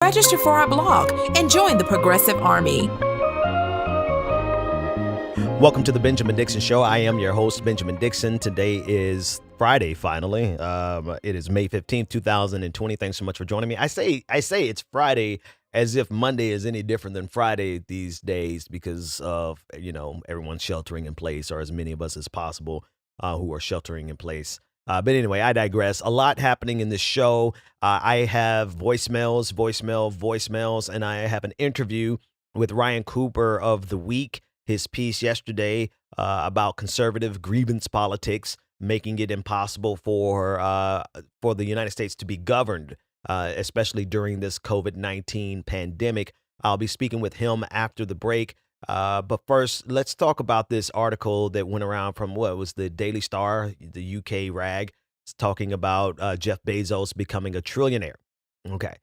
Register for our blog and join the Progressive Army. Welcome to the Benjamin Dixon Show. I am your host, Benjamin Dixon. Today is Friday, finally. It is May 15th, 2020. Thanks so much for joining me. I say it's Friday as if Monday is any different than Friday these days because of, everyone sheltering in place, or as many of us as possible who are sheltering in place. But anyway, I digress. A lot happening in this show. I have voicemails, and I have an interview with Ryan Cooper of The Week. His piece yesterday about conservative grievance politics, making it impossible for the United States to be governed, especially during this COVID-19 pandemic. I'll be speaking with him after the break. But first, let's talk about this article that went around from what was the Daily Star, the UK rag. It's talking about Jeff Bezos becoming a trillionaire. Okay.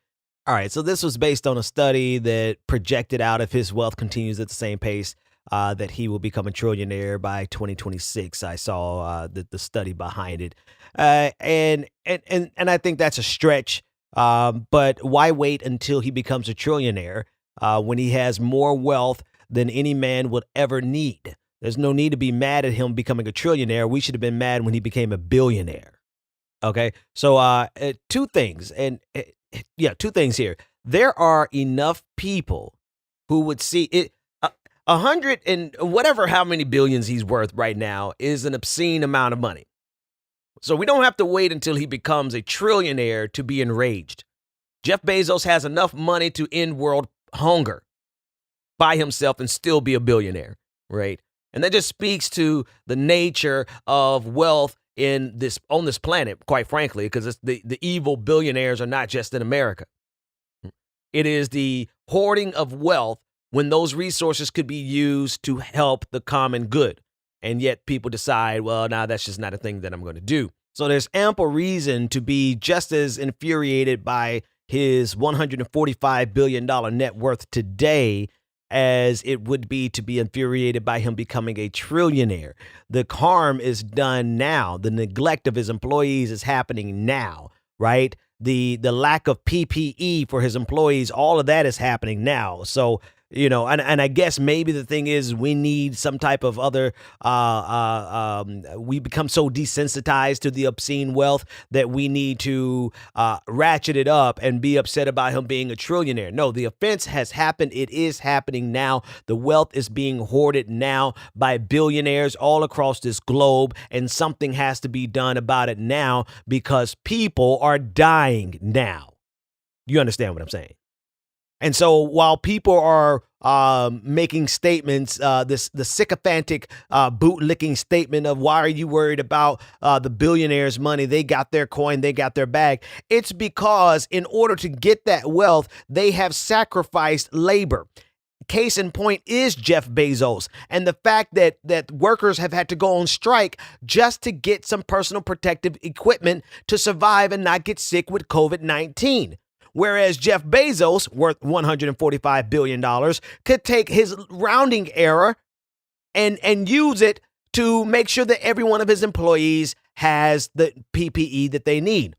All right. So this was based on a study that projected out if his wealth continues at the same pace, that he will become a trillionaire by 2026. I saw the study behind it. And I think that's a stretch. But why wait until he becomes a trillionaire when he has more wealth than any man would ever need? There's no need to be mad at him becoming a trillionaire. We should have been mad when he became a billionaire. Okay. So two things. Two things here. There are enough people who would see it. 100 and whatever, how many billions he's worth right now is an obscene amount of money. So we don't have to wait until he becomes a trillionaire to be enraged. Jeff Bezos has enough money to end world hunger by himself and still be a billionaire, right? And that just speaks to the nature of wealth on this planet, quite frankly, because the evil billionaires are not just in America. It is the hoarding of wealth when those resources could be used to help the common good. And yet people decide, well, now that's just not a thing that I'm going to do. So there's ample reason to be just as infuriated by his $145 billion net worth today as it would be to be infuriated by him becoming a trillionaire. The harm is done now. The neglect of his employees is happening now, right? The lack of PPE for his employees, all of that is happening now. So, and I guess maybe the thing is we need some type of other, we become so desensitized to the obscene wealth that we need to ratchet it up and be upset about him being a trillionaire. No, the offense has happened. It is happening now. The wealth is being hoarded now by billionaires all across this globe, and something has to be done about it now because people are dying now. You understand what I'm saying? And so while people are making statements, the sycophantic bootlicking statement of why are you worried about the billionaires' money? They got their coin, they got their bag. It's because in order to get that wealth, they have sacrificed labor. Case in point is Jeff Bezos and the fact that workers have had to go on strike just to get some personal protective equipment to survive and not get sick with COVID-19. Whereas Jeff Bezos, worth $145 billion, could take his rounding error and use it to make sure that every one of his employees has the PPE that they need.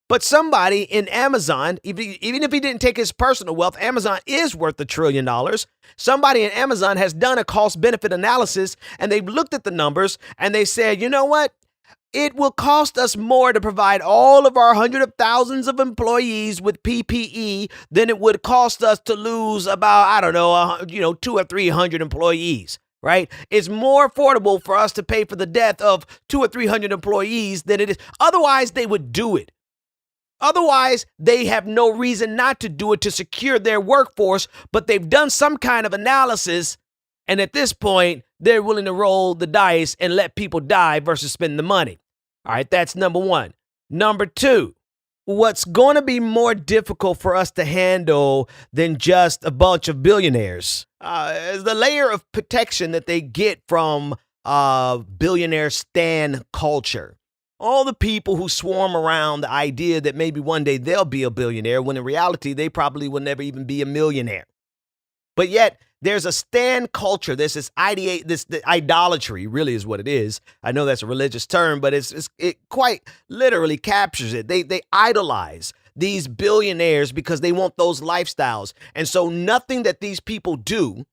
But somebody in Amazon, even if he didn't take his personal wealth, Amazon is worth $1 trillion. Somebody in Amazon has done a cost-benefit analysis, and they've looked at the numbers, and they said, you know what? It will cost us more to provide all of our hundreds of thousands of employees with PPE than it would cost us to lose about, 200 or 300 employees, right? It's more affordable for us to pay for the death of 200 or 300 employees than it is. Otherwise, they would do it. Otherwise, they have no reason not to do it to secure their workforce, but they've done some kind of analysis. And at this point, they're willing to roll the dice and let people die versus spend the money. All right, that's number one. Number two, what's going to be more difficult for us to handle than just a bunch of billionaires is the layer of protection that they get from billionaire stan culture. All the people who swarm around the idea that maybe one day they'll be a billionaire, when in reality, they probably will never even be a millionaire. But yet, there's a stan culture. There's this idolatry, really is what it is. I know that's a religious term, but it quite literally captures it. They idolize these billionaires because they want those lifestyles. And so nothing that these people do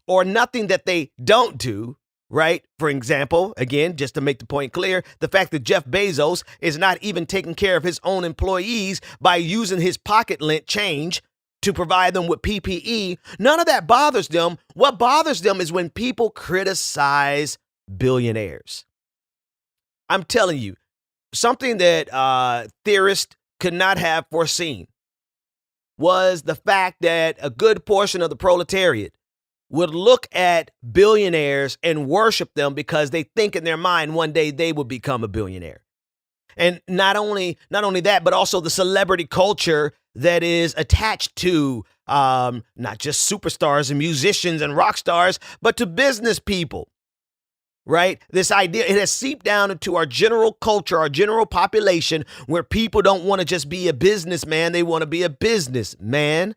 or nothing that they don't do, right? For example, again, just to make the point clear, the fact that Jeff Bezos is not even taking care of his own employees by using his pocket lint change to provide them with PPE, none of that bothers them. What bothers them is when people criticize billionaires. I'm telling you, something that theorists could not have foreseen was the fact that a good portion of the proletariat would look at billionaires and worship them because they think in their mind one day they will become a billionaire. And not only that, but also the celebrity culture that is attached to not just superstars and musicians and rock stars, but to business people, right? This idea, it has seeped down into our general culture, our general population, where people don't want to just be a businessman. They want to be a businessman,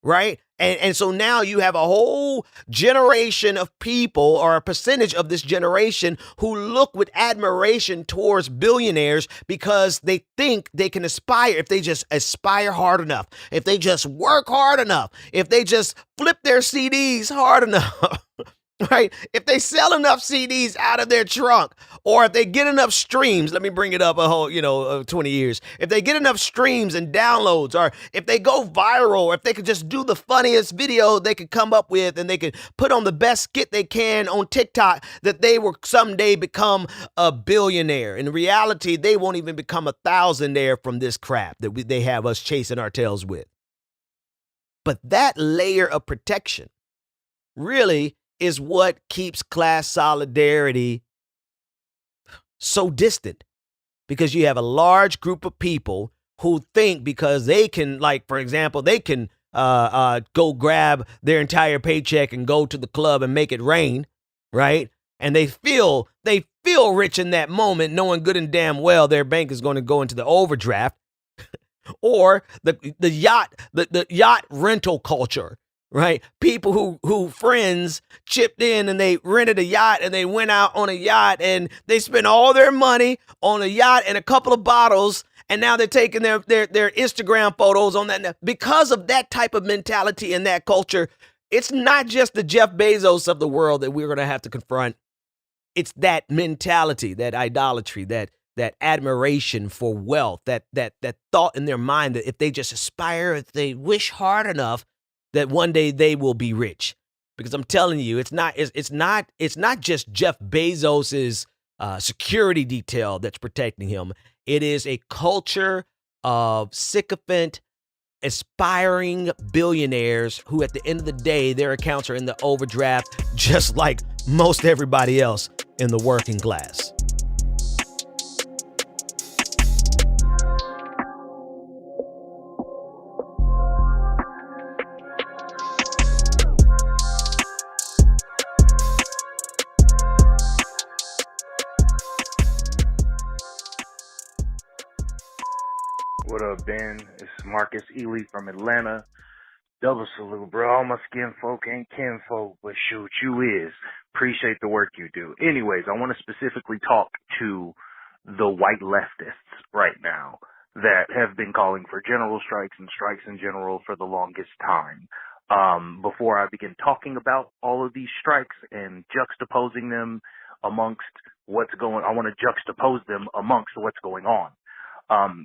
right? And so now you have a whole generation of people, or a percentage of this generation, who look with admiration towards billionaires because they think they can aspire if they just aspire hard enough, if they just work hard enough, if they just flip their CDs hard enough. Right? If they sell enough CDs out of their trunk, or if they get enough streams, let me bring it up a whole, 20 years. If they get enough streams and downloads, or if they go viral, or if they could just do the funniest video they could come up with, and they could put on the best skit they can on TikTok, that they will someday become a billionaire. In reality, they won't even become a thousandaire from this crap that they have us chasing our tails with. But that layer of protection really is what keeps class solidarity so distant, because you have a large group of people who think because they can, like, for example, they can go grab their entire paycheck and go to the club and make it rain, right? And they feel rich in that moment, knowing good and damn well their bank is going to go into the overdraft. Or the yacht rental culture. Right? People who friends chipped in and they rented a yacht and they went out on a yacht and they spent all their money on a yacht and a couple of bottles, and now they're taking their Instagram photos on that. Because of that type of mentality and that culture, it's not just the Jeff Bezos of the world that we're going to have to confront. It's that mentality, that idolatry, that admiration for wealth, that thought in their mind that if they just aspire, if they wish hard enough, that one day they will be rich. Because I'm telling you, it's not just Jeff Bezos's security detail that's protecting him. It is a culture of sycophant, aspiring billionaires who, at the end of the day, their accounts are in the overdraft, just like most everybody else in the working class. What up, Ben? It's Marcus Ely from Atlanta. Double salute, bro. All my skin folk ain't kinfolk, but shoot, you is. Appreciate the work you do. Anyways, I want to specifically talk to the white leftists right now that have been calling for general strikes and strikes in general for the longest time. Before I begin talking about all of these strikes and juxtaposing them amongst what's going on, I want to juxtapose them amongst what's going on.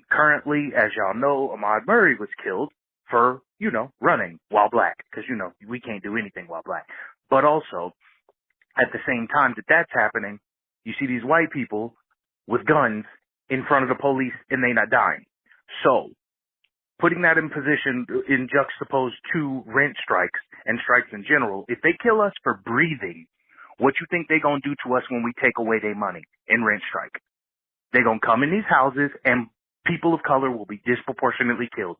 Currently, as y'all know, Ahmaud Murray was killed for, running while black, because, we can't do anything while black. But also, at the same time that that's happening, you see these white people with guns in front of the police and they not dying. So, putting that in position, in juxtaposed to rent strikes and strikes in general, if they kill us for breathing, what you think they gonna do to us when we take away their money in rent strike? They're going to come in these houses and people of color will be disproportionately killed,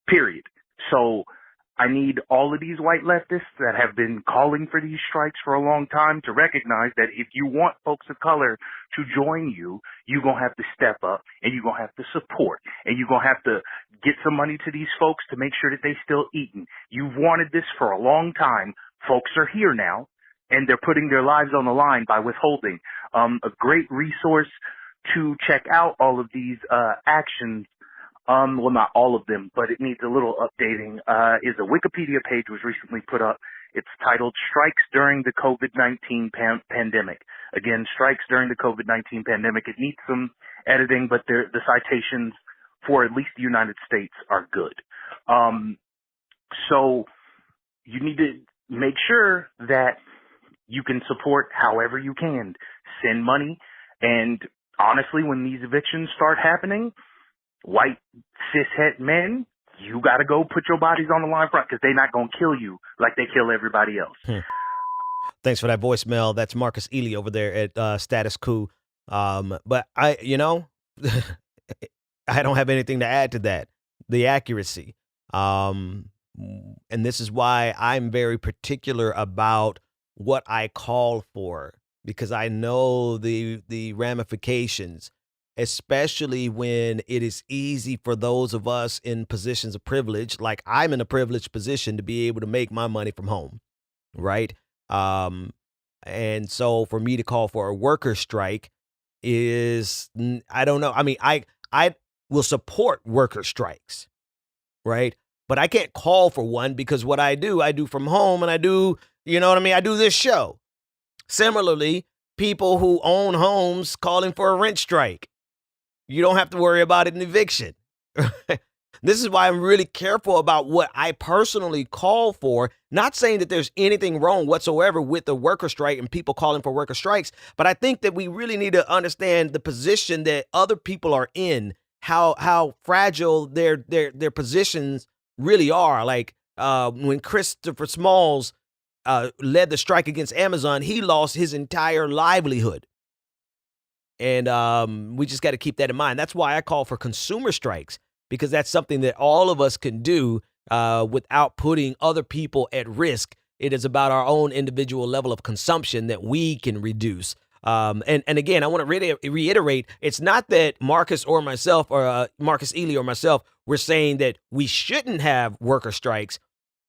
period. So I need all of these white leftists that have been calling for these strikes for a long time to recognize that if you want folks of color to join you, you're going to have to step up and you're going to have to support and you're going to have to get some money to these folks to make sure that they still eating. You've wanted this for a long time. Folks are here now and they're putting their lives on the line by withholding. A great resource to check out all of these actions well, not all of them, but it needs a little updating, is a Wikipedia page was recently put up. It's titled Strikes During the COVID-19 Pandemic. Again, strikes during the COVID-19 pandemic. It needs some editing, but the citations for at least the United States are good. So you need to make sure that you can support however you can. Send money. And honestly, when these evictions start happening, white cishet men, you got to go put your bodies on the line front because they're not going to kill you like they kill everybody else. Thanks for that voicemail. That's Marcus Ely over there at Status Coup. But I don't have anything to add to that. The accuracy. And this is why I'm very particular about what I call for, because I know the ramifications, especially when it is easy for those of us in positions of privilege, like I'm in a privileged position to be able to make my money from home, right? And so for me to call for a worker strike is, I don't know. I mean, I will support worker strikes, right? But I can't call for one because what I do from home, and I do, you know what I mean? I do this show. Similarly, people who own homes calling for a rent strike, you don't have to worry about an eviction. This is why I'm really careful about what I personally call for. Not saying that there's anything wrong whatsoever with the worker strike and people calling for worker strikes, but I think that we really need to understand the position that other people are in, how fragile their positions really are. Like when Christopher Smalls led the strike against Amazon, he lost his entire livelihood. And we just got to keep that in mind. That's why I call for consumer strikes, because that's something that all of us can do without putting other people at risk. It is about our own individual level of consumption that we can reduce. And again, I want to reiterate, it's not that Marcus or myself or Marcus Ely or myself, we're saying that we shouldn't have worker strikes.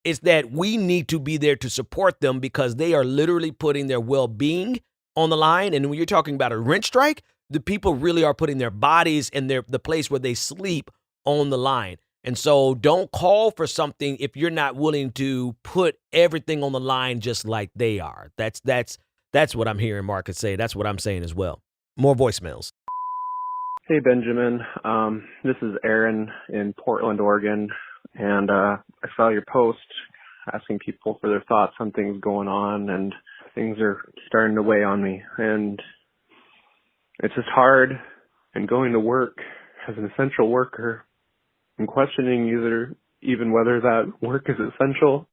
It's that we need to be there to support them because they are literally putting their well-being on the line. And when you're talking about a rent strike, the people really are putting their bodies and the place where they sleep on the line. And so don't call for something if you're not willing to put everything on the line just like they are. That's what I'm hearing Marcus say. That's what I'm saying as well. More voicemails. Hey, Benjamin. This is Aaron in Portland, Oregon. And I saw your post asking people for their thoughts on things going on, and things are starting to weigh on me. And it's just hard. And going to work as an essential worker and questioning even whether that work is essential,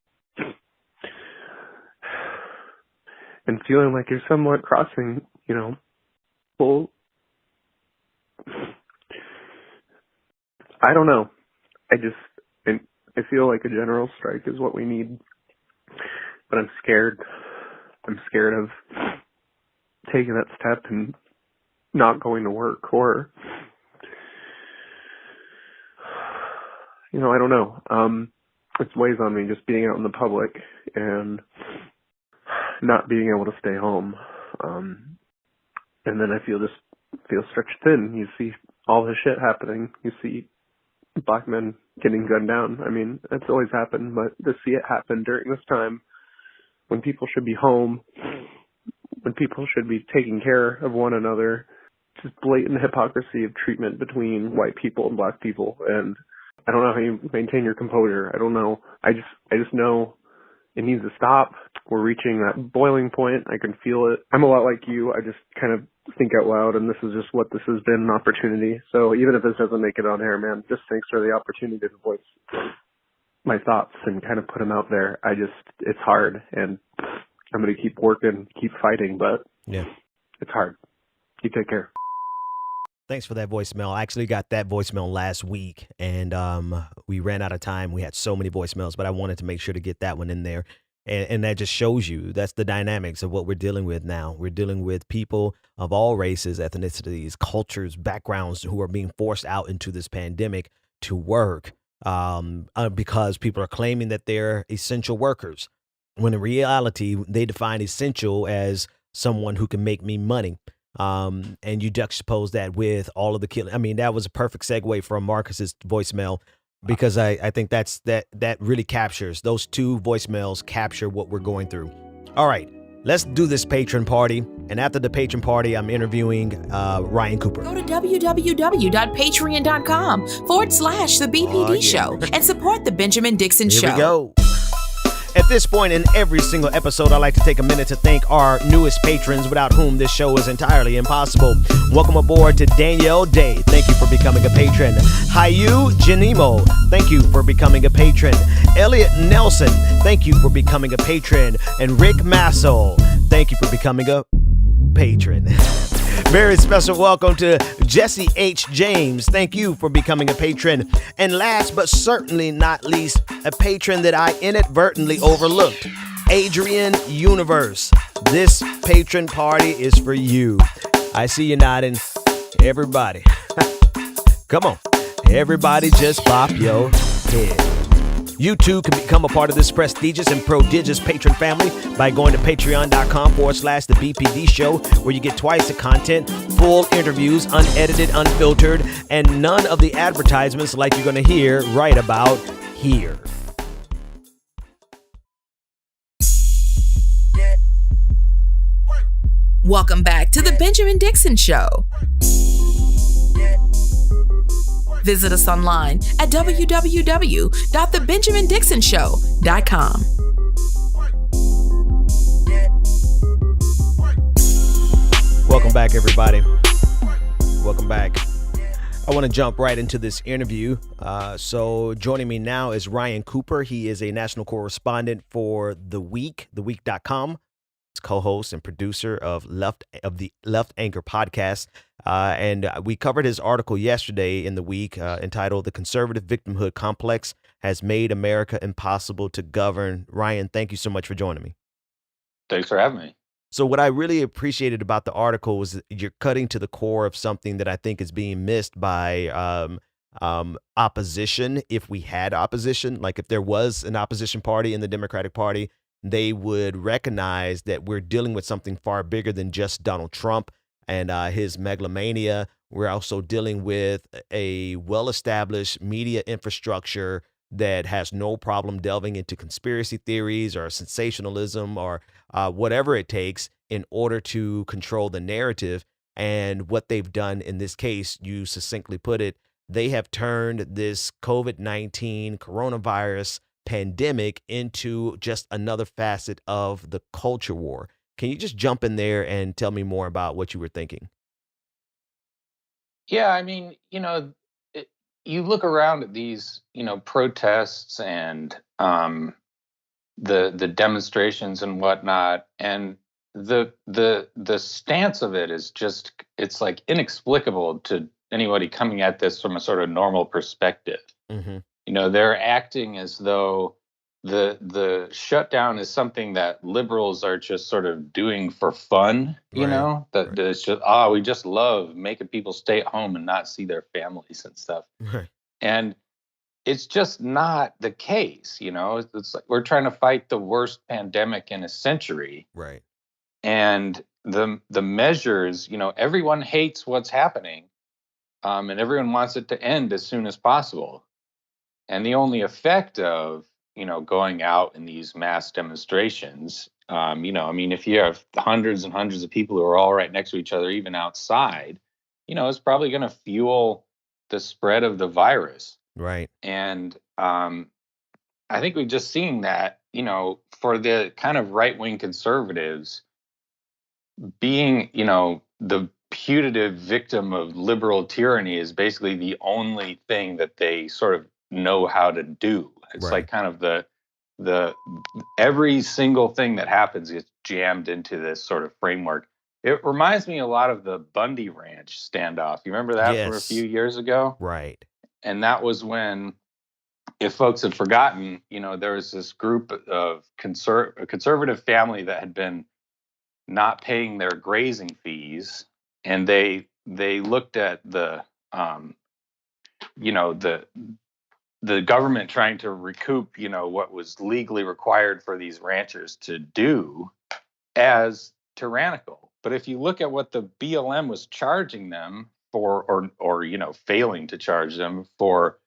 and feeling like you're somewhat crossing, full. I don't know. I feel like a general strike is what we need, but I'm scared. I'm scared of taking that step and not going to work, or, I don't know. It weighs on me just being out in the public and not being able to stay home. And then I feel stretched thin. You see all this shit happening. You see black men getting gunned down. I mean, that's always happened, but to see it happen during this time when people should be home, when people should be taking care of one another, just blatant hypocrisy of treatment between white people and black people. And I don't know how you maintain your composure. I don't know. I just know it needs to stop. We're reaching that boiling point. I can feel it. I'm a lot like you. I just kind of think out loud, and this is just what this has been, an opportunity. So even if this doesn't make it on air, man, just thanks for the opportunity to voice my thoughts and kind of put them out there. It's hard, and I'm going to keep working, keep fighting, but yeah, it's hard. You take care. Thanks for that voicemail. I actually got that voicemail last week, and we ran out of time. We had so many voicemails, but I wanted to make sure to get that one in there. And that just shows you that's the dynamics of what we're dealing with now. We're dealing with people of all races, ethnicities, cultures, backgrounds who are being forced out into this pandemic to work because people are claiming that they're essential workers, when in reality, they define essential as someone who can make me money. And you juxtapose that with all of the killing. I mean, that was a perfect segue from Marcus's voicemail, because I think that really captures, those two voicemails capture what we're going through. All right, let's do this patron party. And after the patron party, I'm interviewing Ryan Cooper. Go to www.patreon.com/the BPD show and support the Benjamin Dixon Here Show. we go. At this point in every single episode, I'd like to take a minute to thank our newest patrons, without whom this show is entirely impossible. Welcome aboard to Danielle Day. Thank you for becoming a patron. Hayu Janimo, thank you for becoming a patron. Elliot Nelson, thank you for becoming a patron. And Rick Massel, thank you for becoming a patron. Very special welcome to Jesse H. James. Thank you for becoming a patron. And last but certainly not least, a patron that I inadvertently overlooked, Adrian Universe. This patron party is for you. I see you nodding. Everybody. Come on. Everybody just pop your head. You too can become a part of this prestigious and prodigious patron family by going to patreon.com/the BPD show, where you get twice the content, full interviews, unedited, unfiltered, and none of the advertisements like you're going to hear right about here. Welcome back to the Benjamin Dixon Show. Visit us online at www.thebenjamindixonshow.com. Welcome back, everybody. Welcome back. I want to jump right into this interview. So joining me now is Ryan Cooper. He is a national correspondent for The Week, theweek.com. He's co-host and producer of the Left Anchor podcast. And we covered his article yesterday in The Week entitled "The Conservative Victimhood Complex Has Made America Impossible to Govern." Ryan, thank you so much for joining me. Thanks for having me. So what I really appreciated about the article was that you're cutting to the core of something that I think is being missed by opposition. If we had opposition, like if there was an opposition party in the Democratic Party, they would recognize that we're dealing with something far bigger than just Donald Trump and his megalomania. We're also dealing with a well-established media infrastructure that has no problem delving into conspiracy theories or sensationalism or whatever it takes in order to control the narrative. And what they've done in this case, you succinctly put it, they have turned this COVID-19 coronavirus pandemic into just another facet of the culture war. Can you just jump in there and tell me more about what you were thinking? Yeah, I mean, you look around at these, protests and the demonstrations and whatnot, and the stance of it is just, it's like inexplicable to anybody coming at this from a sort of normal perspective. Mm-hmm. They're acting as though the shutdown is something that liberals are just sort of doing for fun, Right. that it's just, we just love making people stay at home and not see their families and stuff. Right. And it's just not the case. It's like we're trying to fight the worst pandemic in a century. Right. And the measures, everyone hates what's happening, and everyone wants it to end as soon as possible. And the only effect of, going out in these mass demonstrations, if you have hundreds and hundreds of people who are all right next to each other, even outside, it's probably going to fuel the spread of the virus. Right. And I think we've just seen that, for the kind of right-wing conservatives being, the putative victim of liberal tyranny is basically the only thing that they sort of know how to do. It's Right. like kind of the every single thing that happens gets jammed into this sort of framework. It reminds me a lot of the Bundy Ranch standoff. You remember that from a Yes. few years ago? Right. And that was when, if folks have forgotten, there was this group of a conservative family that had been not paying their grazing fees, and they looked at the the government trying to recoup what was legally required for these ranchers to do as tyrannical. But if you look at what the BLM was charging them for, or failing to charge them for,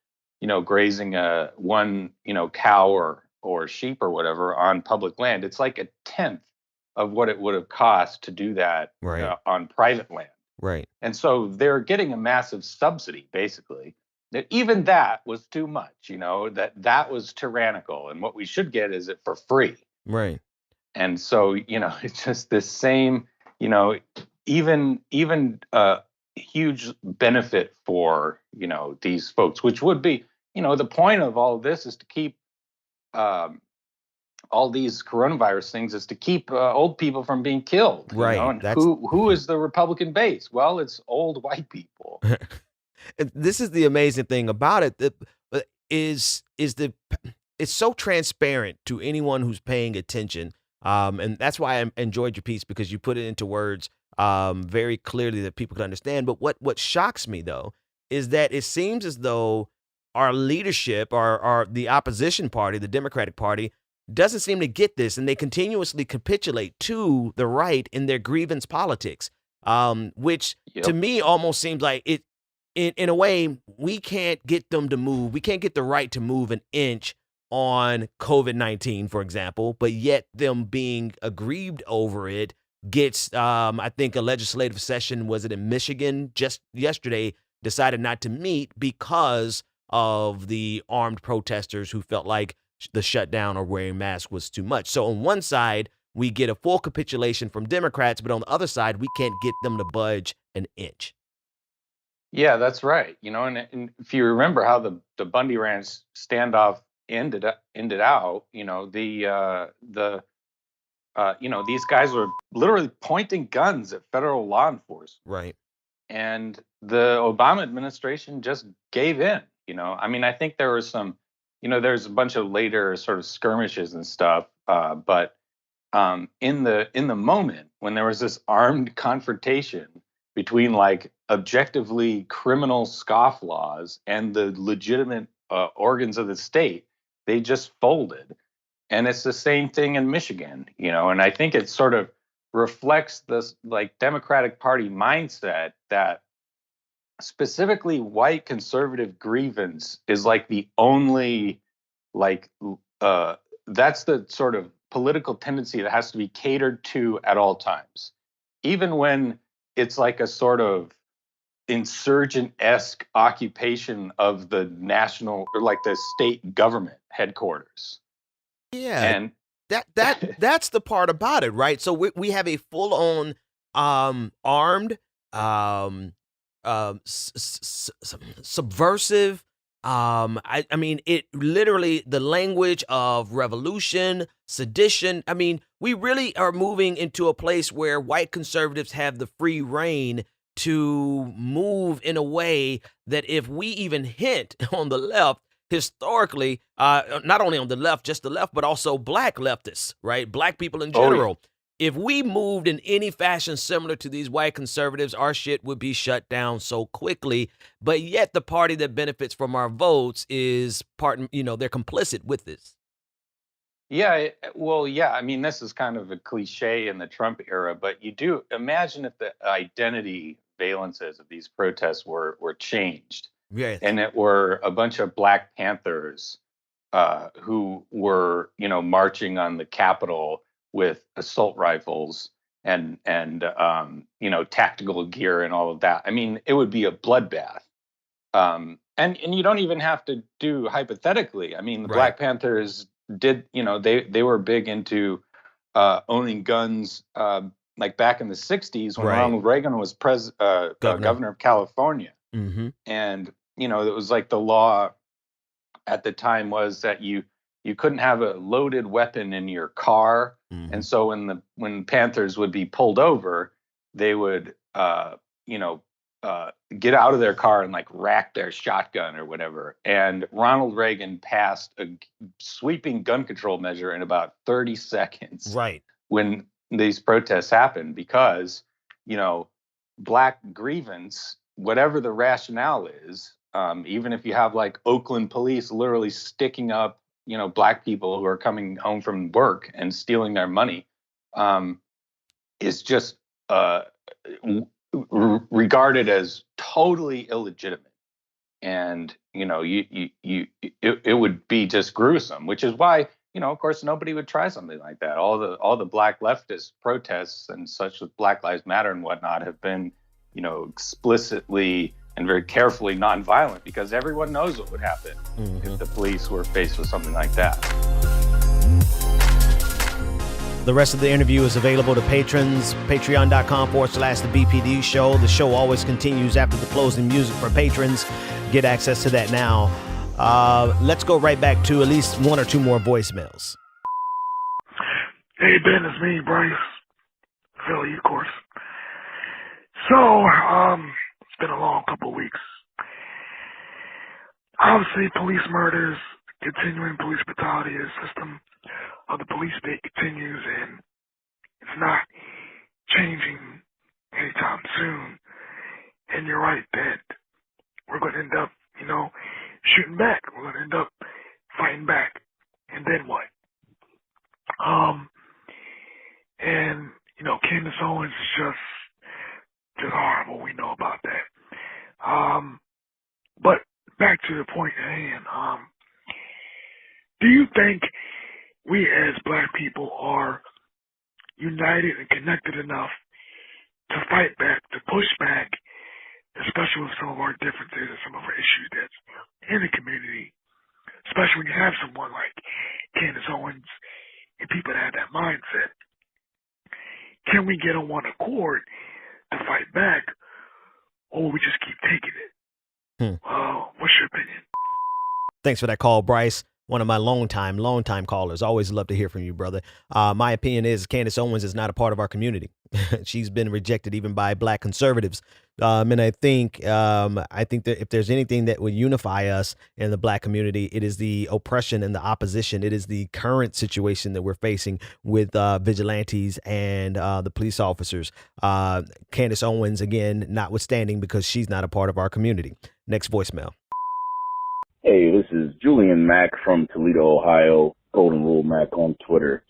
grazing one cow or sheep or whatever on public land, it's like a tenth of what it would have cost to do that Right. on private land. Right. And so they're getting a massive subsidy, basically. That even that was too much, that was tyrannical, and what we should get is it for free. Right. And so, it's just this same, even huge benefit for, these folks, which would be, the point of all of this is to keep all these coronavirus things is to keep old people from being killed. Right. And who is the Republican base? Well, it's old white people. This is the amazing thing about it. It's so transparent to anyone who's paying attention. And that's why I enjoyed your piece, because you put it into words very clearly that people can understand. But what shocks me, though, is that it seems as though our leadership, our the opposition party, the Democratic Party, doesn't seem to get this, and they continuously capitulate to the right in their grievance politics, which to me almost seems like it. In a way, we can't get them to move. We can't get the right to move an inch on COVID-19, for example, but yet them being aggrieved over it gets, I think a legislative session, was it in Michigan just yesterday, decided not to meet because of the armed protesters who felt like the shutdown or wearing masks was too much. So on one side, we get a full capitulation from Democrats, but on the other side, we can't get them to budge an inch. Yeah, that's right. And if you remember how the Bundy Ranch standoff ended out, these guys were literally pointing guns at federal law enforcement. Right. And the Obama administration just gave in. I think there was some, there's a bunch of later sort of skirmishes and stuff, but in the moment when there was this armed confrontation between like objectively criminal scofflaws and the legitimate organs of the state, they just folded. And it's the same thing in Michigan, and I think it sort of reflects this like Democratic Party mindset that specifically white conservative grievance is like the only that's the sort of political tendency that has to be catered to at all times, even when it's like a sort of insurgent-esque occupation of the national or like the state government headquarters. Yeah, and that's the part about it, right? So we have a full-on armed, subversive. I mean, it literally, the language of revolution, sedition. I mean, we really are moving into a place where white conservatives have the free reign to move in a way that if we even hint on the left, historically, not only on the left, just the left, but also black leftists, right? Black people in general. If we moved in any fashion similar to these white conservatives, our shit would be shut down so quickly. But yet the party that benefits from our votes is they're complicit with this. Yeah, yeah. I mean, this is kind of a cliche in the Trump era, but you do imagine if the identity valences of these protests were changed. Yes. And it were a bunch of Black Panthers who were, marching on the Capitol with assault rifles and tactical gear and all of that. I mean, it would be a bloodbath. And you don't even have to do hypothetically. I mean, the Black Panthers did, they were big into owning guns like back in the 60s when Ronald Reagan was governor of California. Mm-hmm. And, it was like the law at the time was that you couldn't have a loaded weapon in your car. Mm-hmm. And so when Panthers would be pulled over, they would, get out of their car and like rack their shotgun or whatever. And Ronald Reagan passed a sweeping gun control measure in about 30 seconds. Right. When these protests happened, because, Black grievance, whatever the rationale is, even if you have like Oakland police literally sticking up, Black people who are coming home from work and stealing their money, is just regarded as totally illegitimate. And, it would be just gruesome, which is why, of course, nobody would try something like that. All the black leftist protests and such with Black Lives Matter and whatnot have been, explicitly and very carefully nonviolent, because everyone knows what would happen if the police were faced with something like that. The rest of the interview is available to patrons, patreon.com/the BPD show. The show always continues after the closing music for patrons. Get access to that now. Let's go right back to at least one or two more voicemails. Hey, Ben, it's me, Bryce. Philly, of course. So, it's been a long couple of weeks. Obviously, police murders, continuing police brutality, the system of the police state continues, and it's not changing anytime soon. And you're right that we're going to end up, shooting back. We're going to end up fighting back. And then what? And, Candace Owens is just horrible. We know about that. But back to the point at hand. Do you think we as black people are united and connected enough to fight back, to push back, especially with some of our differences and some of our issues that's in the community, especially when you have someone like Candace Owens and people that have that mindset? Can we get on one accord to fight back, or will we just keep taking it? What's your opinion? Thanks for that call, Bryce. One of my long-time callers. Always love to hear from you, brother. My opinion is Candace Owens is not a part of our community. She's been rejected even by black conservatives. And I think that if there's anything that would unify us in the black community, it is the oppression and the opposition. It is the current situation that we're facing with vigilantes and the police officers. Candace Owens, again, notwithstanding, because she's not a part of our community. Next voicemail. Hey, this is Julian Mack from Toledo, Ohio, Golden Rule Mac on Twitter.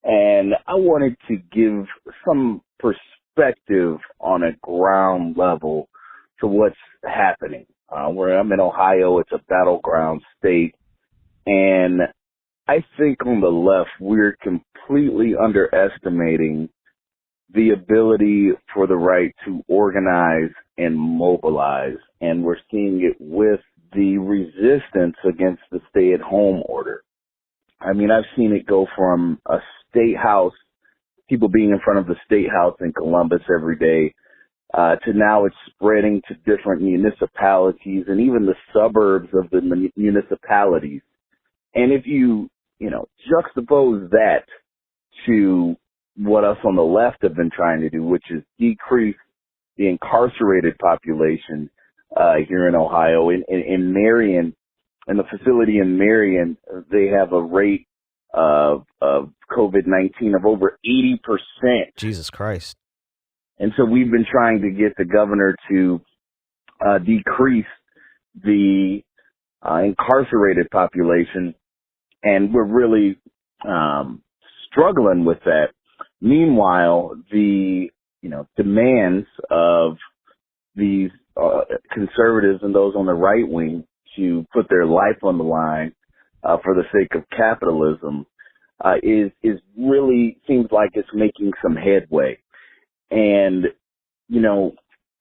And I wanted to give some perspective on a ground level to what's happening. Where I'm in Ohio, it's a battleground state. And I think on the left, we're completely underestimating the ability for the right to organize and mobilize. And we're seeing it with the resistance against the stay-at-home order. I mean, I've seen it go from a state house, people being in front of the state house in Columbus every day, to now it's spreading to different municipalities and even the suburbs of the municipalities. And if you juxtapose that to what us on the left have been trying to do, which is decrease the incarcerated population here in Ohio. In Marion, in the facility in Marion, they have a rate of COVID-19 of over 80%. Jesus Christ. And so we've been trying to get the governor to decrease the incarcerated population, and we're really struggling with that. Meanwhile, the demands of these conservatives and those on the right wing to put their life on the line for the sake of capitalism is really seems like it's making some headway. And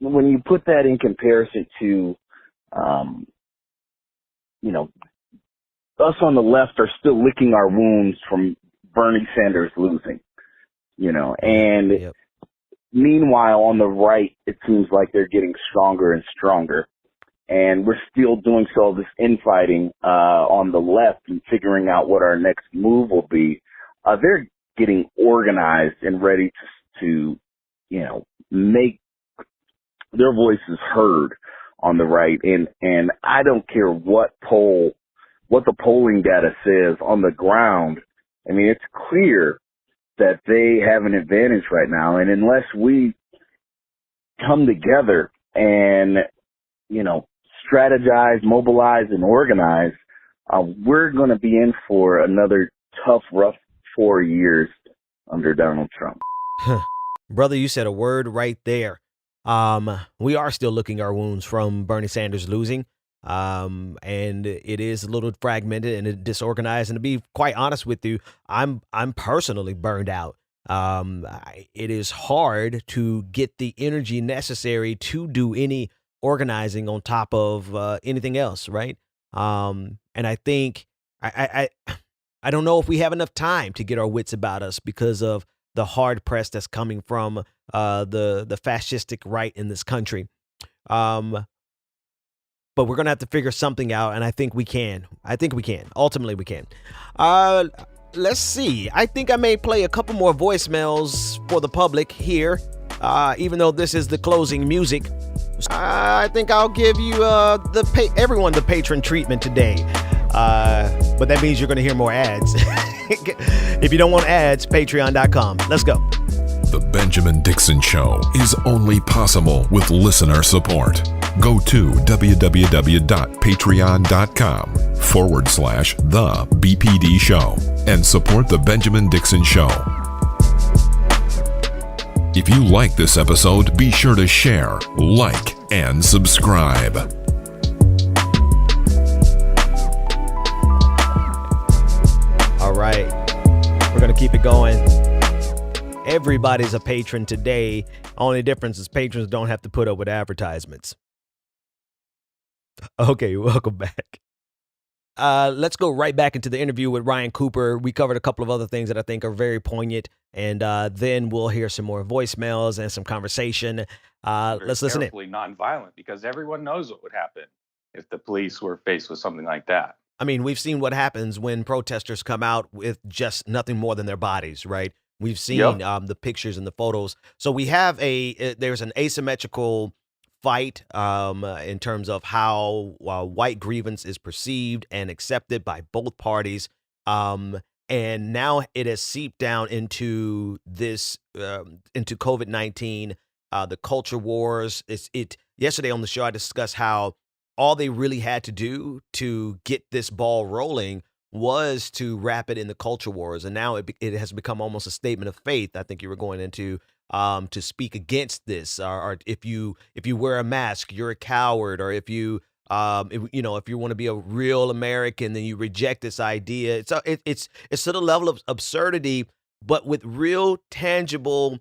when you put that in comparison to us on the left are still licking our wounds from Bernie Sanders losing, and Yep. Meanwhile, on the right, it seems like they're getting stronger and stronger. And we're still doing all this infighting on the left and figuring out what our next move will be. They're getting organized and ready to make their voices heard on the right. And I don't care what the polling data says on the ground. I mean, it's clear that they have an advantage right now. And unless we come together and, strategize, mobilize, and organize, we're going to be in for another tough, rough 4 years under Donald Trump. Brother, you said a word right there. We are still licking our wounds from Bernie Sanders losing. And it is a little fragmented and disorganized. And to be quite honest with you, I'm personally burned out. It is hard to get the energy necessary to do any organizing on top of anything else, right? And I think I don't know if we have enough time to get our wits about us because of the hard press that's coming from the fascistic right in this country. But we're gonna have to figure something out, and I think we can. Ultimately, we can. Let's see. I think I may play a couple more voicemails for the public here, even though this is the closing music. I think I'll give you everyone the patron treatment today. But that means you're going to hear more ads. If you don't want ads, patreon.com. Let's go. The Benjamin Dixon Show is only possible with listener support. Go to www.patreon.com/The BPD Show and support The Benjamin Dixon Show. If you like this episode, be sure to share, like, and subscribe. All right, we're going to keep it going. Everybody's a patron today. Only difference is patrons don't have to put up with advertisements. Okay, welcome back. Let's go right back into the interview with Ryan Cooper. We covered a couple of other things that I think are very poignant, and then we'll hear some more voicemails and some conversation. Let's listen in. Carefully nonviolent, because everyone knows what would happen if the police were faced with something like that. I mean, we've seen what happens when protesters come out with just nothing more than their bodies, right? We've seen the pictures and the photos. So we have there's an asymmetrical fight in terms of how white grievance is perceived and accepted by both parties. And now it has seeped down into this, into COVID-19, the culture wars. Yesterday on the show, I discussed how all they really had to do to get this ball rolling was to wrap it in the culture wars. And now it has become almost a statement of faith. I think you were going into to speak against this, or if you wear a mask, you're a coward, or if you if you want to be a real American, then you reject this idea. It's to the level of absurdity, but with real tangible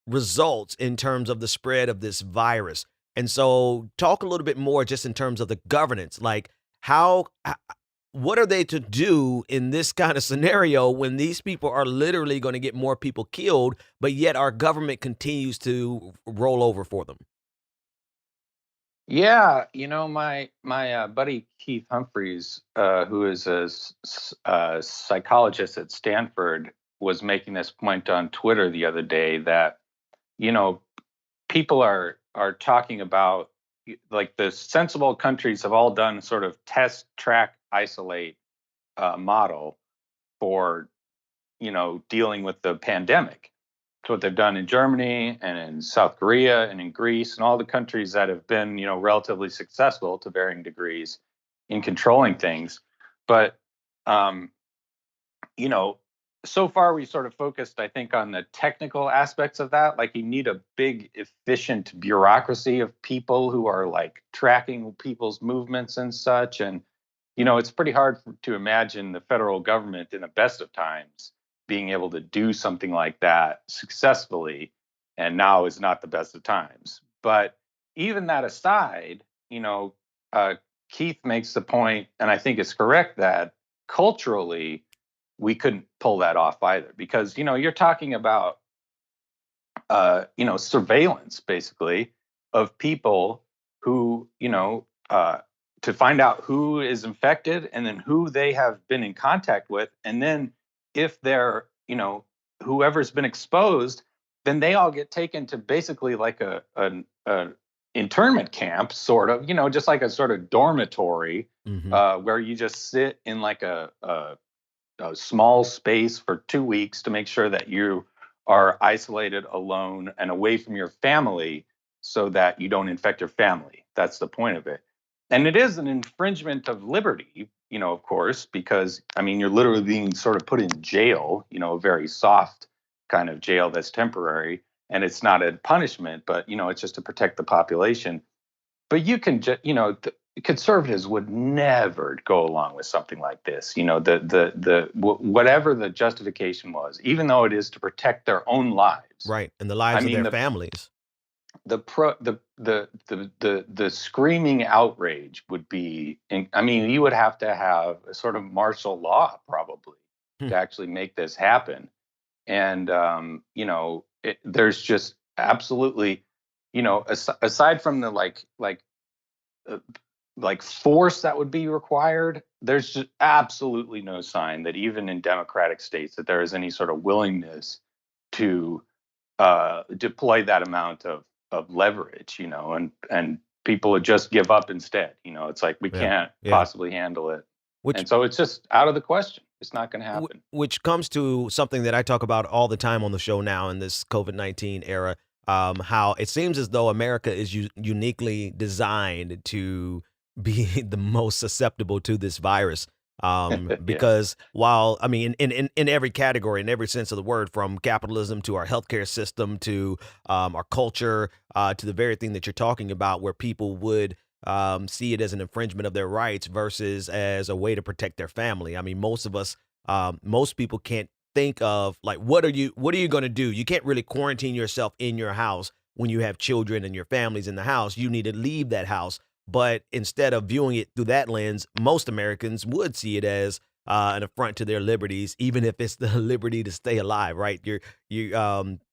results in terms of the spread of this virus. And so talk a little bit more just in terms of the governance, like what are they to do in this kind of scenario when these people are literally going to get more people killed, but yet our government continues to roll over for them? Yeah, my buddy Keith Humphreys, who is a psychologist at Stanford, was making this point on Twitter the other day that, people are talking about, like, the sensible countries have all done sort of test, track, isolate model for, dealing with the pandemic. It's what they've done in Germany and in South Korea and in Greece and all the countries that have been, relatively successful to varying degrees in controlling things. But, so far we sort of focused, I think, on the technical aspects of that. Like, you need a big, efficient bureaucracy of people who are, like, tracking people's movements and such. And, it's pretty hard to imagine the federal government in the best of times being able to do something like that successfully. And now is not the best of times. But even that aside, Keith makes the point, and I think it's correct, that culturally we couldn't pull that off either, because, you're talking about, surveillance, basically, of people who, to find out who is infected and then who they have been in contact with. And then if they're, whoever's been exposed, then they all get taken to basically like an internment camp, sort of, just like a sort of dormitory, where you just sit in like a small space for 2 weeks to make sure that you are isolated, alone, and away from your family so that you don't infect your family. That's the point of it. And it is an infringement of liberty, of course, because, you're literally being sort of put in jail, a very soft kind of jail that's temporary. and it's not a punishment, but it's just to protect the population. But you can just, conservatives would never go along with something like this. Whatever the justification was, even though it is to protect their own lives. Right. And the lives I of mean, their families. The screaming outrage would be, you would have to have a sort of martial law probably to actually make this happen. And there's just absolutely, aside from the like force that would be required, there's just absolutely no sign that even in democratic states that there is any sort of willingness to deploy that amount of leverage, and people would just give up instead. It's like we can't possibly handle it. And so it's just out of the question. It's not going to happen. Which comes to something that I talk about all the time on the show now in this COVID-19 era, how it seems as though America is uniquely designed to be the most susceptible to this virus. Because while, in every category, in every sense of the word, from capitalism to our healthcare system to our culture, to the very thing that you're talking about, where people would see it as an infringement of their rights versus as a way to protect their family. Most of us, most people can't think of like, what are you going to do? You can't really quarantine yourself in your house when you have children and your family's in the house. You need to leave that house. But instead of viewing it through that lens, most Americans would see it as an affront to their liberties, even if it's the liberty to stay alive, right?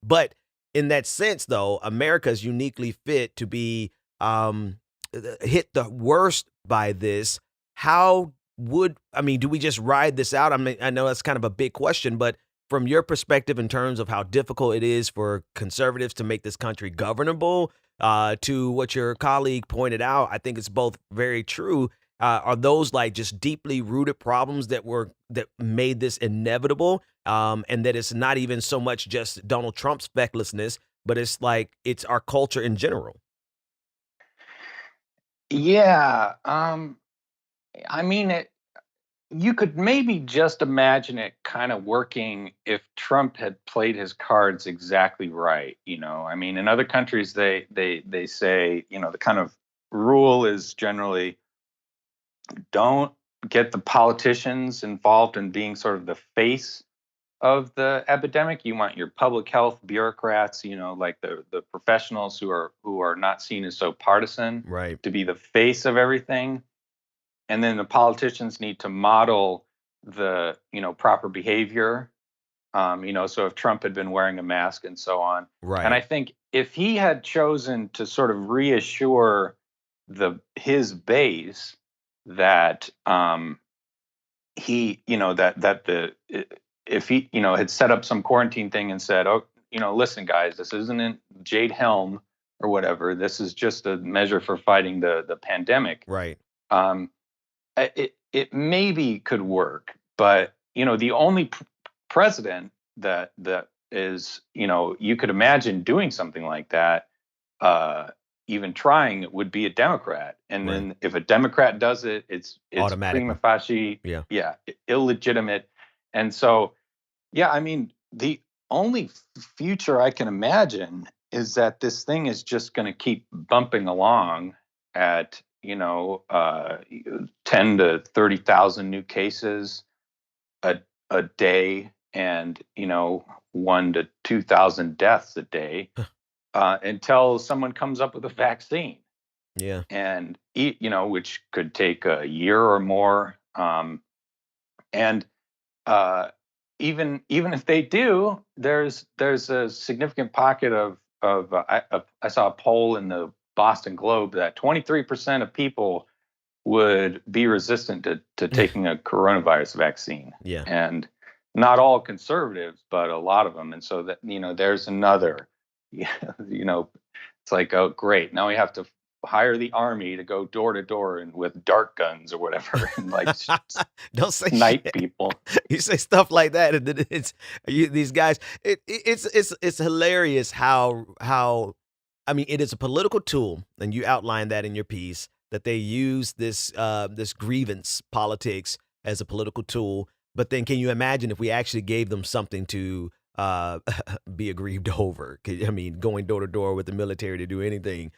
But in that sense, though, America is uniquely fit to be hit the worst by this. Do we just ride this out? I know that's kind of a big question, but from your perspective, in terms of how difficult it is for conservatives to make this country governable, to what your colleague pointed out, I think it's both very true. Are those like just deeply rooted problems that made this inevitable, and that it's not even so much just Donald Trump's fecklessness, but it's our culture in general? Yeah, you could maybe just imagine it kind of working if Trump had played his cards exactly right. In other countries, they say, the kind of rule is generally don't get the politicians involved in being sort of the face of the epidemic. You want your public health bureaucrats, like the professionals who are not seen as so partisan, right, to be the face of everything. And then the politicians need to model the, proper behavior. So if Trump had been wearing a mask and so on. Right. And I think if he had chosen to sort of reassure his base that if he, had set up some quarantine thing and said, oh, listen, guys, this isn't in Jade Helm or whatever. This is just a measure for fighting the pandemic. Right. It maybe could work, but the only president that is, you could imagine doing something like that, even trying, it would be a Democrat. And right. Then if a Democrat does it, it's prima facie, illegitimate. And so, the only future I can imagine is that this thing is just going to keep bumping along at 10 to 30,000 new cases a day, and 1 to 2,000 deaths a day, until someone comes up with a vaccine. Yeah, and which could take a year or more. And even if they do, there's a significant pocket of I saw a poll in the Boston Globe that 23% of people would be resistant to taking a coronavirus vaccine. Yeah. And not all conservatives, but a lot of them. And so that, there's another, it's like, oh, great. Now we have to hire the army to go door to door and with dart guns or whatever, and like don't say snipe shit. people. You say stuff like that, and then these guys. It's hilarious how it is a political tool, and you outline that in your piece, that they use this grievance politics as a political tool. But then, can you imagine if we actually gave them something to be aggrieved over. I mean, going door to door with the military to do anything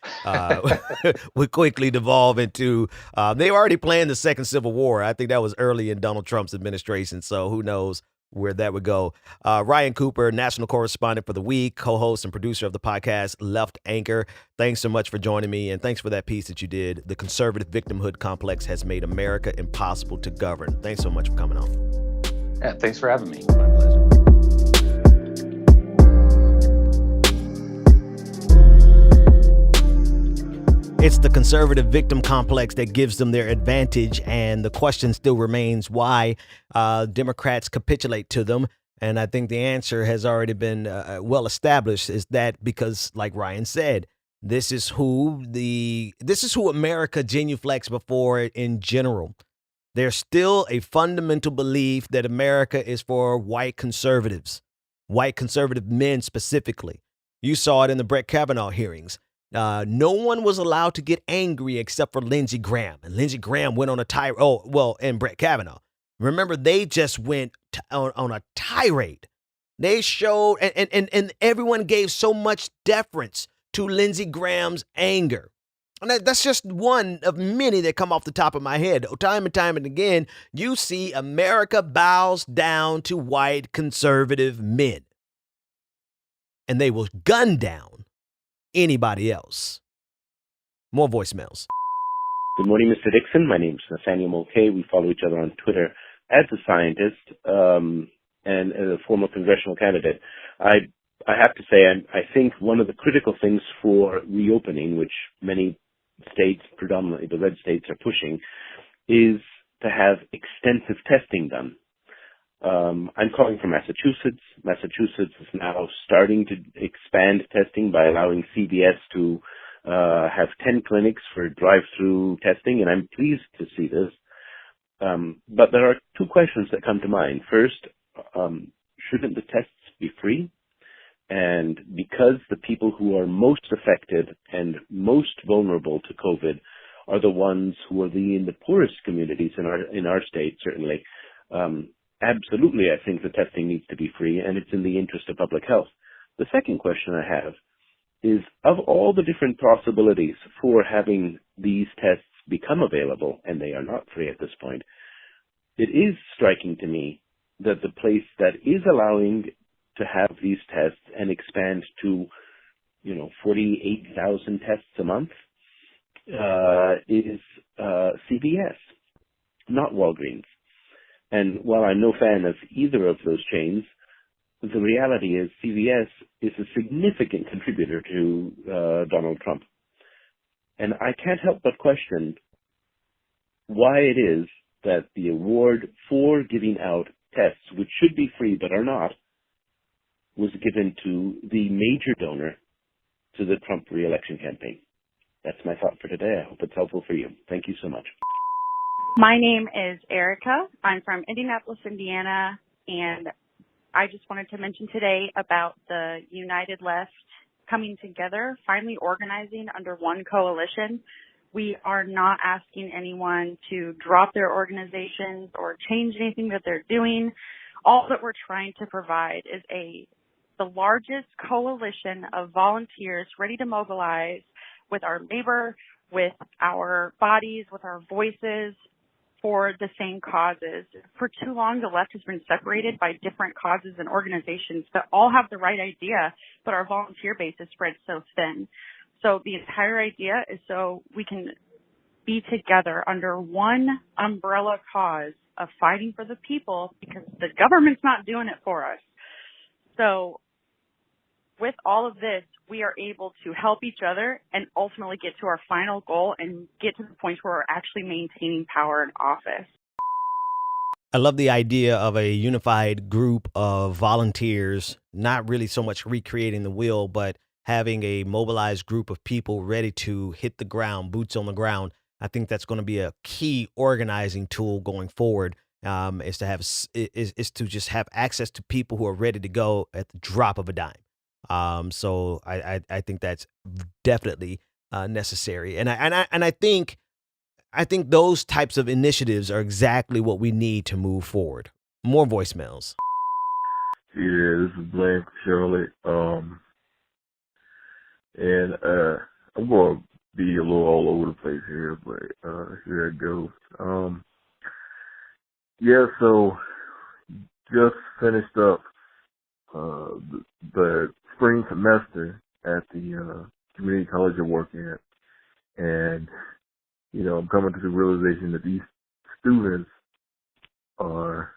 would quickly devolve into, they already planned the second Civil War. I think that was early in Donald Trump's administration. So who knows where that would go. Ryan Cooper, national correspondent for The Week, co-host and producer of the podcast Left Anchor. Thanks so much for joining me, and thanks for that piece that you did. The conservative victimhood complex has made America impossible to govern. Thanks so much for coming on. Yeah, thanks for having me. My pleasure. It's the conservative victim complex that gives them their advantage, and the question still remains why Democrats capitulate to them. And I think the answer has already been well established. Is that because, like Ryan said, this is who America genuflects before in general. There's still a fundamental belief that America is for white conservative men specifically. You saw it in the Brett Kavanaugh hearings. No one was allowed to get angry except for Lindsey Graham. And Lindsey Graham went on a tirade. Oh, well, and Brett Kavanaugh. Remember, they just went on a tirade. They showed, and everyone gave so much deference to Lindsey Graham's anger. And that's just one of many that come off the top of my head. Time and time and again, you see America bows down to white conservative men. And they will gun down anybody else. More voicemails. Good morning, Mr. Dixon. My name's Nathaniel Mulcahy. We follow each other on Twitter as a scientist and as a former congressional candidate. I have to say, I think one of the critical things for reopening, which many states, predominantly the red states, are pushing, is to have extensive testing done. I'm calling from Massachusetts. Massachusetts is now starting to expand testing by allowing CVS to have 10 clinics for drive-through testing, and I'm pleased to see this. But there are two questions that come to mind. First, shouldn't the tests be free? And because the people who are most affected and most vulnerable to COVID are the ones who are in the poorest communities in our state, certainly, absolutely, I think the testing needs to be free, and it's in the interest of public health. The second question I have is, of all the different possibilities for having these tests become available, and they are not free at this point, it is striking to me that the place that is allowing to have these tests and expand to, 48,000 tests a month is CVS, not Walgreens. And while I'm no fan of either of those chains, the reality is CVS is a significant contributor to Donald Trump. And I can't help but question why it is that the award for giving out tests, which should be free but are not, was given to the major donor to the Trump re-election campaign. That's my thought for today. I hope it's helpful for you. Thank you so much. My name is Erica. I'm from Indianapolis, Indiana, and I just wanted to mention today about the United Left coming together, finally organizing under one coalition. We are not asking anyone to drop their organizations or change anything that they're doing. All that we're trying to provide is the largest coalition of volunteers ready to mobilize with our labor, with our bodies, with our voices, for the same causes. For too long, the left has been separated by different causes and organizations that all have the right idea, but our volunteer base is spread so thin. So the entire idea is so we can be together under one umbrella cause of fighting for the people, because the government's not doing it for us. So with all of this, we are able to help each other and ultimately get to our final goal and get to the point where we're actually maintaining power in office. I love the idea of a unified group of volunteers, not really so much recreating the wheel, but having a mobilized group of people ready to hit the ground, boots on the ground. I think that's going to be a key organizing tool going forward, is to just have access to people who are ready to go at the drop of a dime. So I think that's definitely necessary, and I think those types of initiatives are exactly what we need to move forward. More voicemails. Yeah, this is Blaine from Charlotte. And I'm gonna be a little all over the place here, but here it goes. Yeah, so just finished up the spring semester at the community college I work at, and I'm coming to the realization that these students are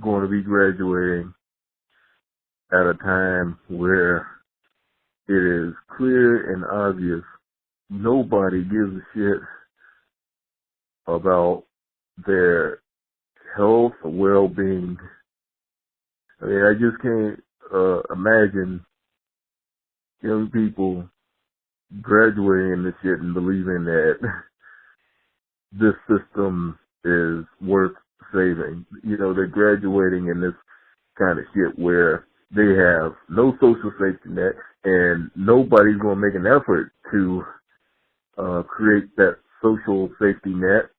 going to be graduating at a time where it is clear and obvious nobody gives a shit about their health or well-being. I mean, I just can't imagine young people graduating this shit and believing that this system is worth saving. They're graduating in this kind of shit where they have no social safety net and nobody's going to make an effort to create that social safety net,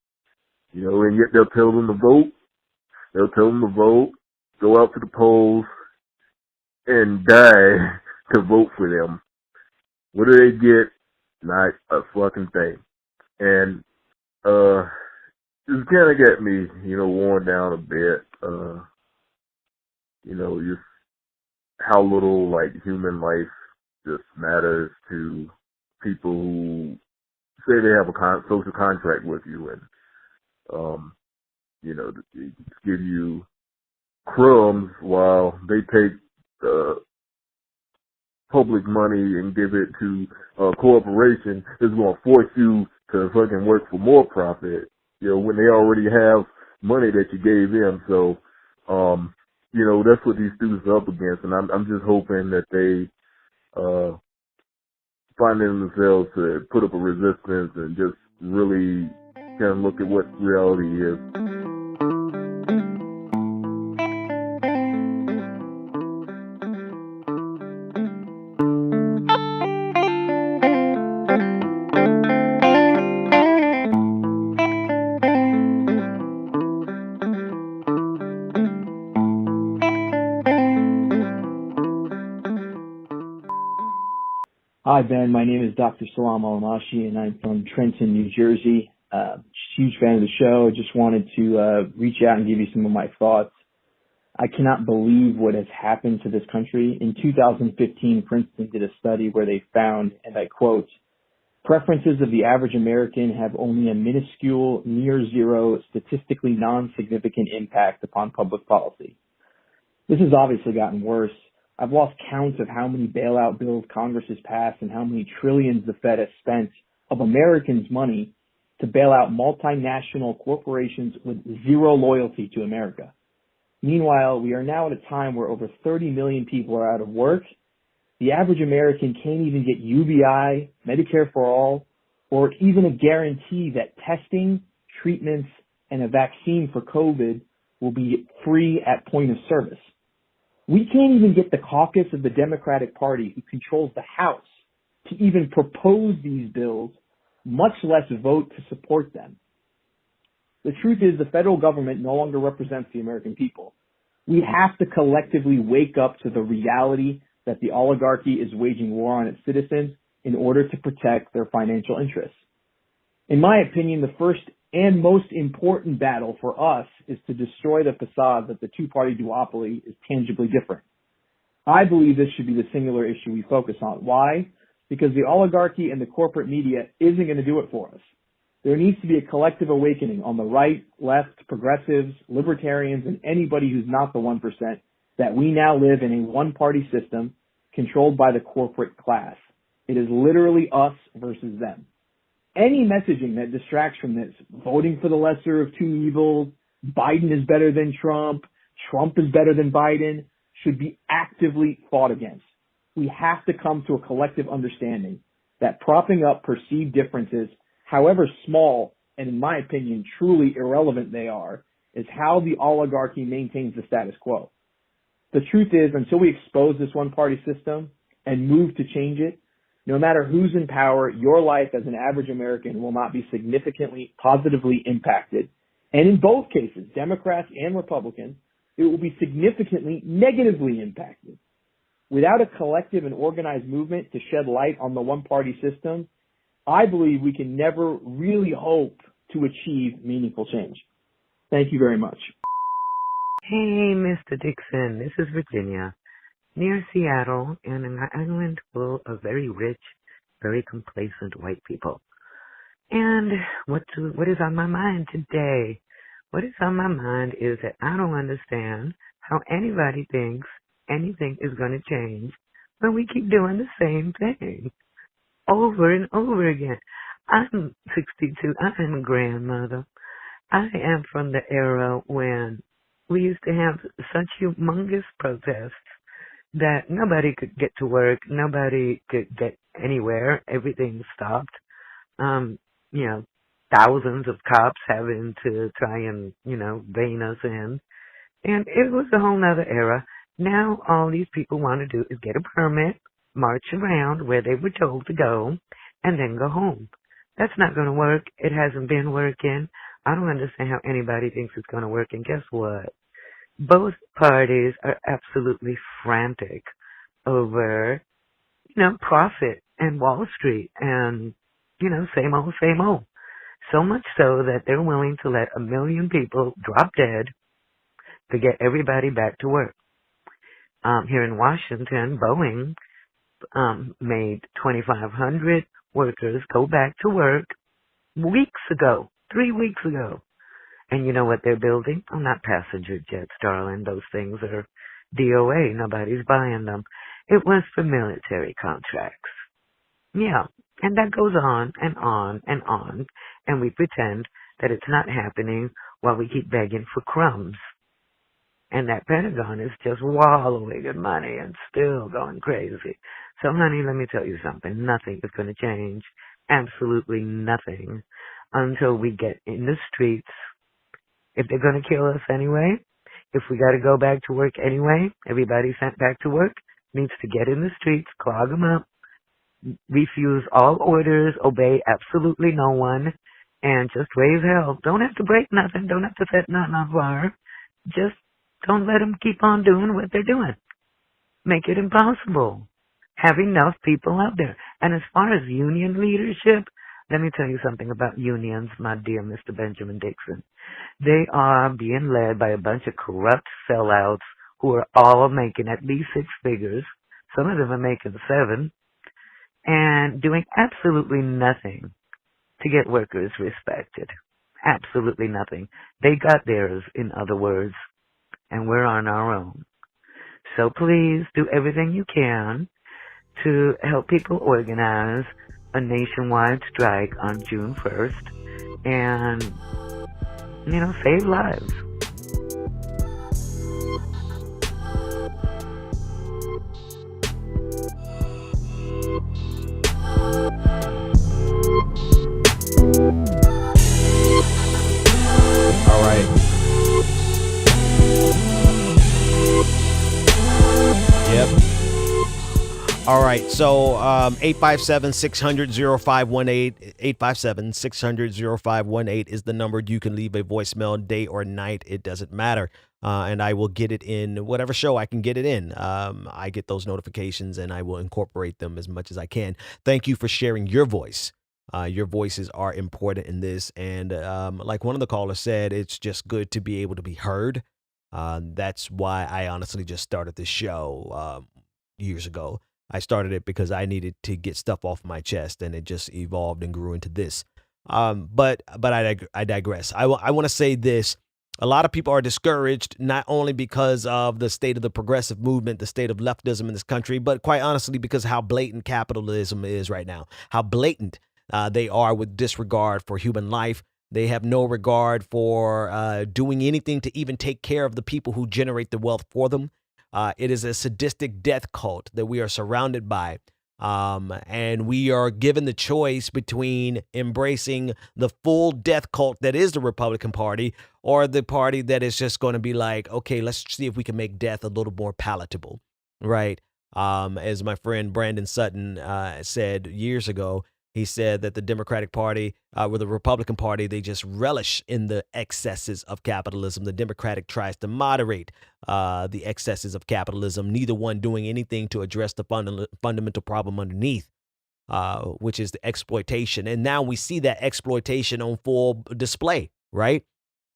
and yet they'll tell them to vote. They'll tell them to vote, go out to the polls, and die to vote for them. What do they get? Not a fucking thing. And it's kind of got me, worn down a bit. Just how little human life just matters to people who say they have a social contract with you, and they give you crumbs while they take public money and give it to a corporation that's going to force you to fucking work for more profit, when they already have money that you gave them. So, that's what these students are up against, and I'm just hoping that they find in themselves to put up a resistance and just really kind of look at what reality is. Hi, Ben. My name is Dr. Salam Alamashi, and I'm from Trenton, New Jersey. Huge fan of the show. Just wanted to reach out and give you some of my thoughts. I cannot believe what has happened to this country. In 2015, Princeton did a study where they found, and I quote, "Preferences of the average American have only a minuscule, near zero, statistically non-significant impact upon public policy." This has obviously gotten worse. I've lost count of how many bailout bills Congress has passed and how many trillions the Fed has spent of Americans' money to bail out multinational corporations with zero loyalty to America. Meanwhile, we are now at a time where over 30 million people are out of work. The average American can't even get UBI, Medicare for all, or even a guarantee that testing, treatments, and a vaccine for COVID will be free at point of service. We can't even get the caucus of the Democratic Party, who controls the House, to even propose these bills, much less vote to support them. The truth is the federal government no longer represents the American people. We have to collectively wake up to the reality that the oligarchy is waging war on its citizens in order to protect their financial interests. In my opinion, the first and most important battle for us is to destroy the facade that the two-party duopoly is tangibly different. I believe this should be the singular issue we focus on. Why? Because the oligarchy and the corporate media isn't going to do it for us. There needs to be a collective awakening on the right, left, progressives, libertarians, and anybody who's not the 1%, that we now live in a one-party system controlled by the corporate class. It is literally us versus them. Any messaging that distracts from this, voting for the lesser of two evils, Biden is better than Trump is better than Biden, should be actively fought against. We have to come to a collective understanding that propping up perceived differences, however small and in my opinion truly irrelevant they are, is how the oligarchy maintains the status quo. The truth is, until we expose this one-party system and move to change it, no matter who's in power, your life as an average American will not be significantly positively impacted. And in both cases, Democrats and Republicans, it will be significantly negatively impacted. Without a collective and organized movement to shed light on the one-party system, I believe we can never really hope to achieve meaningful change. Thank you very much. Hey, Mr. Dixon, this is Virginia, near Seattle, in an island full of very rich, very complacent white people. And what is on my mind today? What is on my mind is that I don't understand how anybody thinks anything is going to change when we keep doing the same thing over and over again. I'm 62. I am a grandmother. I am from the era when we used to have such humongous protests that nobody could get to work, nobody could get anywhere, everything stopped. Thousands of cops having to try and, rein us in. And it was a whole nother era. Now all these people want to do is get a permit, march around where they were told to go, and then go home. That's not going to work. It hasn't been working. I don't understand how anybody thinks it's going to work. And guess what? Both parties are absolutely frantic over, profit and Wall Street and, same old, same old. So much so that they're willing to let 1 million people drop dead to get everybody back to work. Here in Washington, Boeing made 2,500 workers go back to work weeks ago, 3 weeks ago. And you know what they're building? Oh, not passenger jets, darling. Those things are DOA. Nobody's buying them. It was for military contracts. Yeah. And that goes on and on and on. And we pretend that it's not happening while we keep begging for crumbs. And that Pentagon is just wallowing in money and still going crazy. So, honey, let me tell you something. Nothing is going to change. Absolutely nothing until we get in the streets. If they're going to kill us anyway, if we got to go back to work anyway, everybody sent back to work needs to get in the streets, clog them up, refuse all orders, obey absolutely no one, and just raise hell. Don't have to break nothing. Don't have to set nothing on fire. Just don't let them keep on doing what they're doing. Make it impossible. Have enough people out there. And as far as union leadership, let me tell you something about unions, my dear Mr. Benjamin Dixon. They are being led by a bunch of corrupt sellouts who are all making at least 6 figures. Some of them are making 7. And doing absolutely nothing to get workers respected. Absolutely nothing. They got theirs, in other words, and we're on our own. So please do everything you can to help people organize a nationwide strike on June 1st and, save lives. All right. Yep. All right. So 857-600-0518, 857-600-0518 is the number. You can leave a voicemail day or night. It doesn't matter. And I will get it in whatever show I can get it in. I get those notifications and I will incorporate them as much as I can. Thank you for sharing your voice. Your voices are important in this. And like one of the callers said, it's just good to be able to be heard. That's why I honestly just started this show years ago. I started it because I needed to get stuff off my chest, and it just evolved and grew into this. But I digress. I want to say this. A lot of people are discouraged, not only because of the state of the progressive movement, the state of leftism in this country, but quite honestly because how blatant capitalism is right now, how blatant they are with disregard for human life. They have no regard for doing anything to even take care of the people who generate the wealth for them. It is a sadistic death cult that we are surrounded by. And we are given the choice between embracing the full death cult that is the Republican Party or the party that is just going to be like, okay, let's see if we can make death a little more palatable, right? As my friend Brandon Sutton said years ago, He said that the Democratic Party, or the Republican Party, they just relish in the excesses of capitalism. The Democratic tries to moderate the excesses of capitalism, neither one doing anything to address the fundamental problem underneath, which is the exploitation. And now we see that exploitation on full display, right?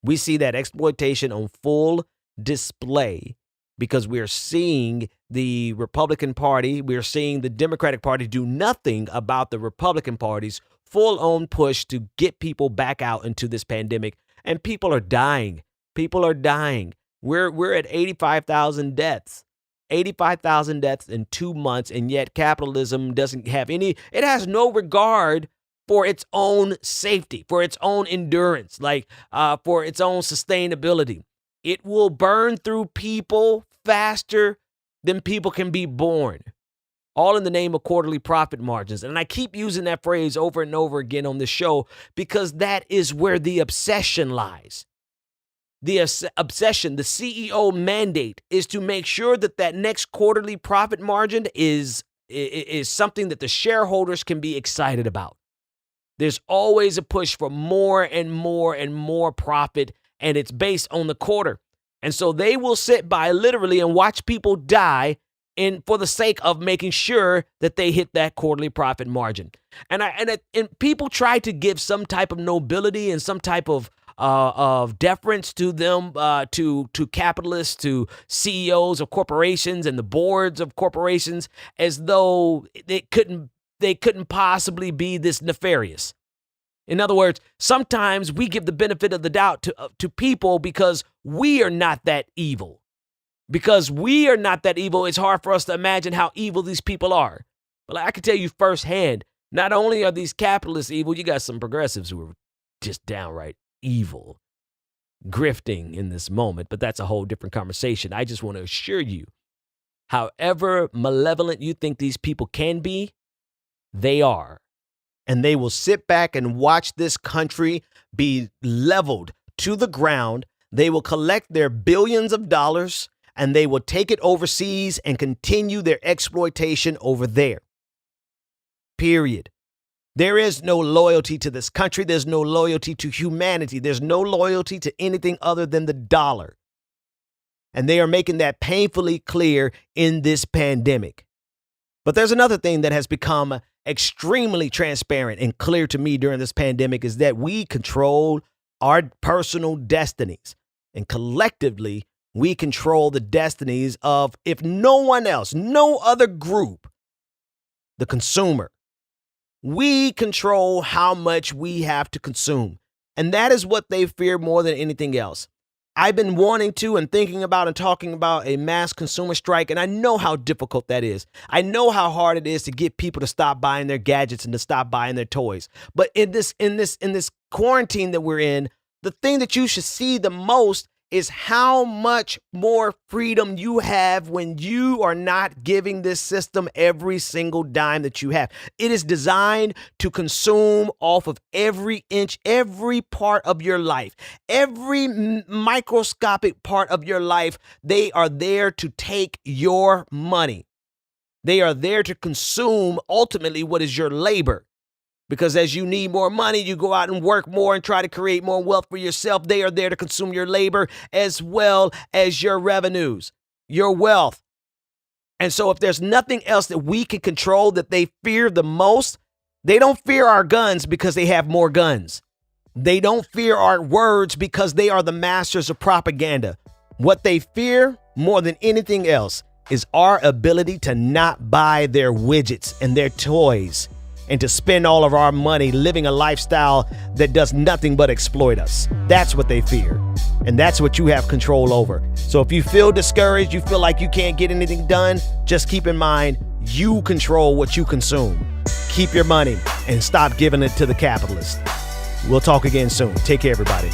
We see that exploitation on full display because we are seeing the Republican Party, we are seeing the Democratic Party do nothing about the Republican Party's full-on push to get people back out into this pandemic. And people are dying. People are dying. We're at 85,000 deaths. 85,000 deaths in 2 months, and yet capitalism doesn't have it has no regard for its own safety, for its own endurance, for its own sustainability. It will burn through people faster than people can be born, all in the name of quarterly profit margins. And I keep using that phrase over and over again on this show because that is where the obsession lies. The obsession, the CEO mandate is to make sure that next quarterly profit margin is something that the shareholders can be excited about. There's always a push for more and more and more profit, and it's based on the quarter. And so they will sit by literally and watch people die for the sake of making sure that they hit that quarterly profit margin. And people try to give some type of nobility and some type of deference to them, to capitalists, to CEOs of corporations and the boards of corporations, as though they couldn't possibly be this nefarious. In other words, sometimes we give the benefit of the doubt to people because we are not that evil. Because we are not that evil, it's hard for us to imagine how evil these people are. But I can tell you firsthand, not only are these capitalists evil, you got some progressives who are just downright evil, grifting in this moment. But that's a whole different conversation. I just want to assure you, however malevolent you think these people can be, they are. And they will sit back and watch this country be leveled to the ground. They will collect their billions of dollars and they will take it overseas and continue their exploitation over there. Period. There is no loyalty to this country. There's no loyalty to humanity. There's no loyalty to anything other than the dollar. And they are making that painfully clear in this pandemic. But there's another thing that has become extremely transparent and clear to me during this pandemic is that we control our personal destinies. And collectively, we control the destinies of, if no one else, no other group, the consumer. We control how much we have to consume. And that is what they fear more than anything else. I've been wanting to and thinking about and talking about a mass consumer strike, and I know how difficult that is. I know how hard it is to get people to stop buying their gadgets and to stop buying their toys. But in this quarantine that we're in, the thing that you should see the most is how much more freedom you have when you are not giving this system every single dime that you have. It is designed to consume off of every inch, every part of your life, every microscopic part of your life. They are there to take your money. They are there to consume ultimately what is your labor. Because as you need more money, you go out and work more and try to create more wealth for yourself. They are there to consume your labor as well as your revenues, your wealth. And so if there's nothing else that we can control that they fear the most, they don't fear our guns because they have more guns. They don't fear our words because they are the masters of propaganda. What they fear more than anything else is our ability to not buy their widgets and their toys, and to spend all of our money living a lifestyle that does nothing but exploit us. That's what they fear. And that's what you have control over. So if you feel discouraged, you feel like you can't get anything done, just keep in mind, you control what you consume. Keep your money and stop giving it to the capitalists. We'll talk again soon. Take care, everybody.